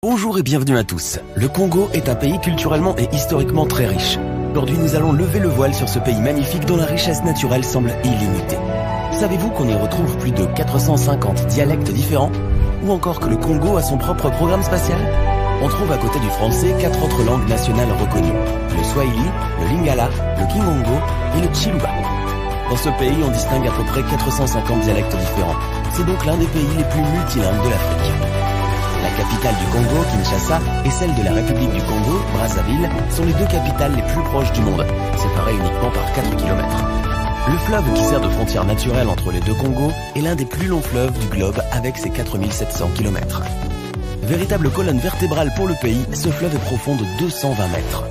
Bonjour et bienvenue à tous. Le Congo est un pays culturellement et historiquement très riche. Aujourd'hui, nous allons lever le voile sur ce pays magnifique dont la richesse naturelle semble illimitée. Savez-vous qu'on y retrouve plus de 450 dialectes différents? Ou encore que le Congo a son propre programme spatial? On trouve à côté du français 4 autres langues nationales reconnues. Le Swahili, le Lingala, le Kingongo et le Chiluba. Dans ce pays, on distingue à peu près 450 dialectes différents. C'est donc l'un des pays les plus multilingues de l'Afrique. La capitale du Congo, Kinshasa, et celle de la République du Congo, Brazzaville, sont les deux capitales les plus proches du monde, séparées uniquement par 4 km. Le fleuve qui sert de frontière naturelle entre les deux Congos est l'un des plus longs fleuves du globe avec ses 4700 km. Véritable colonne vertébrale pour le pays, ce fleuve est profond de 220 mètres.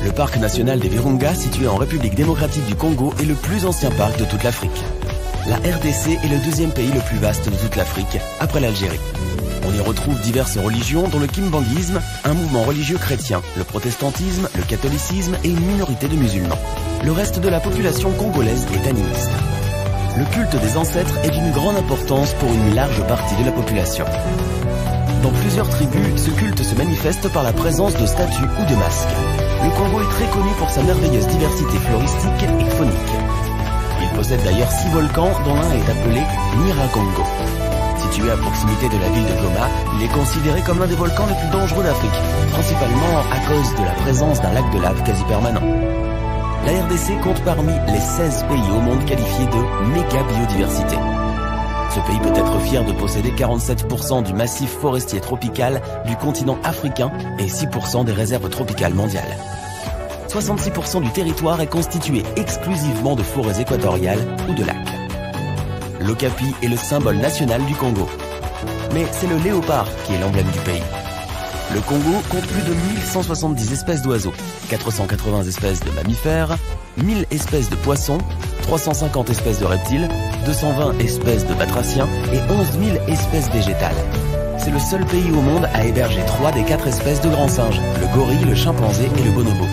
Le parc national des Virunga, situé en République démocratique du Congo, est le plus ancien parc de toute l'Afrique. La RDC est le deuxième pays le plus vaste de toute l'Afrique, après l'Algérie. On y retrouve diverses religions dont le kimbandisme, un mouvement religieux chrétien, le protestantisme, le catholicisme et une minorité de musulmans. Le reste de la population congolaise est animiste. Le culte des ancêtres est d'une grande importance pour une large partie de la population. Dans plusieurs tribus, ce culte se manifeste par la présence de statues ou de masques. Le Congo est très connu pour sa merveilleuse diversité floristique et faunique. Il possède d'ailleurs 6 volcans dont l'un est appelé Nyiragongo. Situé à proximité de la ville de Goma, il est considéré comme l'un des volcans les plus dangereux d'Afrique, principalement à cause de la présence d'un lac de lave quasi permanent. La RDC compte parmi les 16 pays au monde qualifiés de méga biodiversité. Ce pays peut être fier de posséder 47% du massif forestier tropical du continent africain et 6% des réserves tropicales mondiales. 66% du territoire est constitué exclusivement de forêts équatoriales ou de lacs. L'okapi est le symbole national du Congo. Mais c'est le léopard qui est l'emblème du pays. Le Congo compte plus de 1170 espèces d'oiseaux, 480 espèces de mammifères, 1000 espèces de poissons, 350 espèces de reptiles, 220 espèces de batraciens et 11 000 espèces végétales. C'est le seul pays au monde à héberger 3 des 4 espèces de grands singes, le gorille, le chimpanzé et le bonobo.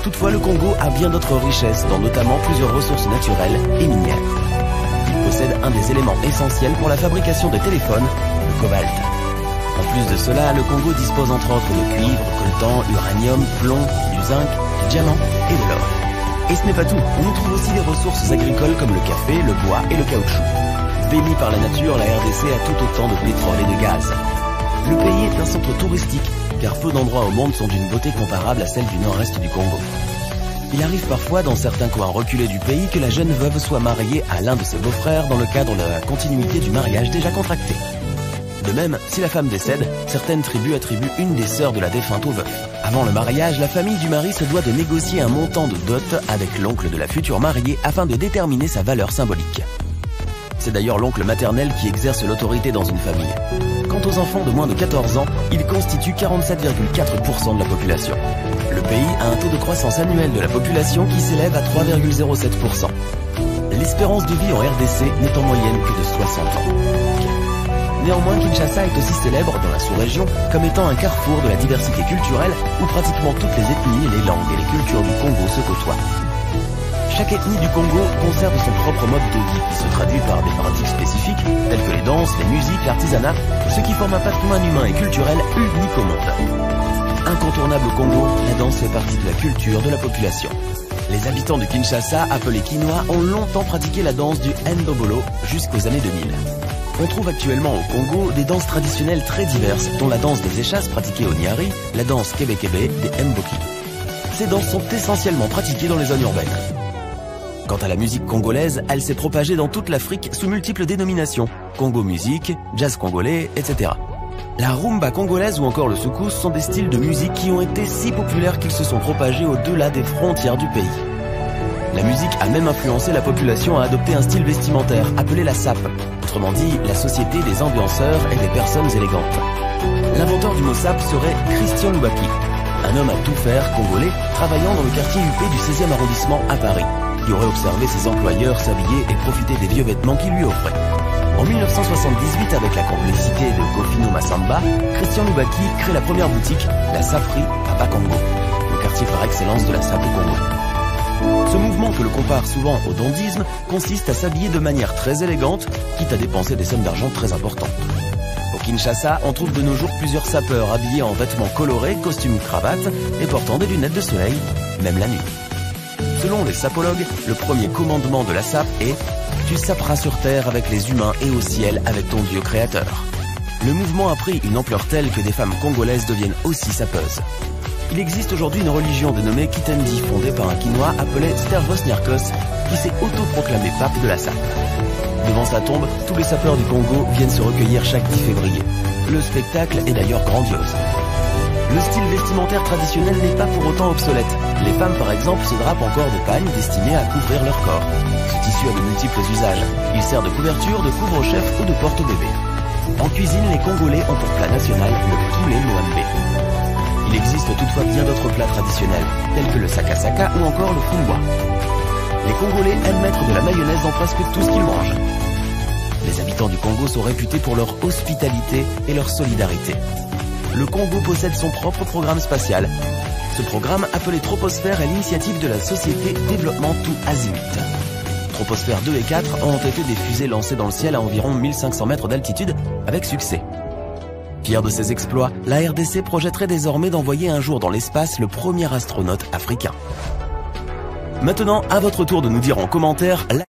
Toutefois, le Congo a bien d'autres richesses, dont notamment plusieurs ressources naturelles et minières. Il possède un des éléments essentiels pour la fabrication des téléphones, le cobalt. En plus de cela, le Congo dispose entre autres de cuivre, coltan, uranium, plomb, du zinc, du diamant et de l'or. Et ce n'est pas tout, on y trouve aussi des ressources agricoles comme le café, le bois et le caoutchouc. Béni par la nature, la RDC a tout autant de pétrole et de gaz. Le pays est un centre touristique, car peu d'endroits au monde sont d'une beauté comparable à celle du nord-est du Congo. Il arrive parfois dans certains coins reculés du pays que la jeune veuve soit mariée à l'un de ses beaux-frères dans le cadre de la continuité du mariage déjà contracté. De même, si la femme décède, certaines tribus attribuent une des sœurs de la défunte au veuf. Avant le mariage, la famille du mari se doit de négocier un montant de dot avec l'oncle de la future mariée afin de déterminer sa valeur symbolique. C'est d'ailleurs l'oncle maternel qui exerce l'autorité dans une famille. Quant aux enfants de moins de 14 ans, ils constituent 47,4% de la population. Le pays a un taux de croissance annuel de la population qui s'élève à 3,07%. L'espérance de vie en RDC n'est en moyenne que de 60 ans. Néanmoins, Kinshasa est aussi célèbre dans la sous-région comme étant un carrefour de la diversité culturelle où pratiquement toutes les ethnies, les langues et les cultures du Congo se côtoient. Chaque ethnie du Congo conserve son propre mode de vie qui se traduit par des pratiques spécifiques telles que les danses, les musiques, l'artisanat, ce qui forme un patrimoine humain et culturel unique au monde. Incontournable au Congo, la danse fait partie de la culture de la population. Les habitants de Kinshasa, appelés Kinois, ont longtemps pratiqué la danse du Ndobolo jusqu'aux années 2000. On trouve actuellement au Congo des danses traditionnelles très diverses, dont la danse des échasses pratiquée au Nyari, la danse kébé-kébé des Mboki. Ces danses sont essentiellement pratiquées dans les zones urbaines. Quant à la musique congolaise, elle s'est propagée dans toute l'Afrique sous multiples dénominations, Congo musique, jazz congolais, etc. La rumba congolaise ou encore le soukous sont des styles de musique qui ont été si populaires qu'ils se sont propagés au-delà des frontières du pays. La musique a même influencé la population à adopter un style vestimentaire appelé la SAP, autrement dit la société des ambianceurs et des personnes élégantes. L'inventeur du mot SAP serait Christian Lubaki, un homme à tout faire congolais travaillant dans le quartier UP du 16e arrondissement à Paris, qui aurait observé ses employeurs s'habiller et profiter des vieux vêtements qu'ils lui offraient. En 1978, avec la complicité de Kofino Massamba, Christian Lubaki crée la première boutique, la Saperie à Bakongo, le quartier par excellence de la sape au Congo. Ce mouvement, que l'on compare souvent au dandisme, consiste à s'habiller de manière très élégante, quitte à dépenser des sommes d'argent très importantes. Au Kinshasa, on trouve de nos jours plusieurs sapeurs habillés en vêtements colorés, costumes, cravates et portant des lunettes de soleil, même la nuit. Selon les sapologues, le premier commandement de la sape est « Tu saperas sur terre avec les humains et au ciel avec ton Dieu créateur ». Le mouvement a pris une ampleur telle que des femmes congolaises deviennent aussi sapeuses. Il existe aujourd'hui une religion dénommée Kitendi, fondée par un Quinois appelé Stervos Nyarkos, qui s'est autoproclamé pape de la sape. Devant sa tombe, tous les sapeurs du Congo viennent se recueillir chaque 10 février. Le spectacle est d'ailleurs grandiose. Le style vestimentaire traditionnel n'est pas pour autant obsolète. Les femmes, par exemple, se drapent encore de pagnes destinées à couvrir leur corps. Ce tissu a de multiples usages. Il sert de couverture, de couvre-chef ou de porte-bébé. En cuisine, les Congolais ont pour plat national le poulet moambé. Il existe toutefois bien d'autres plats traditionnels, tels que le sakasaka ou encore le fungwa. Les Congolais aiment mettre de la mayonnaise dans presque tout ce qu'ils mangent. Les habitants du Congo sont réputés pour leur hospitalité et leur solidarité. Le Congo possède son propre programme spatial. Ce programme, appelé Troposphère, est l'initiative de la société Développement Tout Azimut. Troposphère 2 et 4 ont été des fusées lancées dans le ciel à environ 1500 mètres d'altitude avec succès. Fier de ses exploits, la RDC projetterait désormais d'envoyer un jour dans l'espace le premier astronaute africain. Maintenant, à votre tour de nous dire en commentaire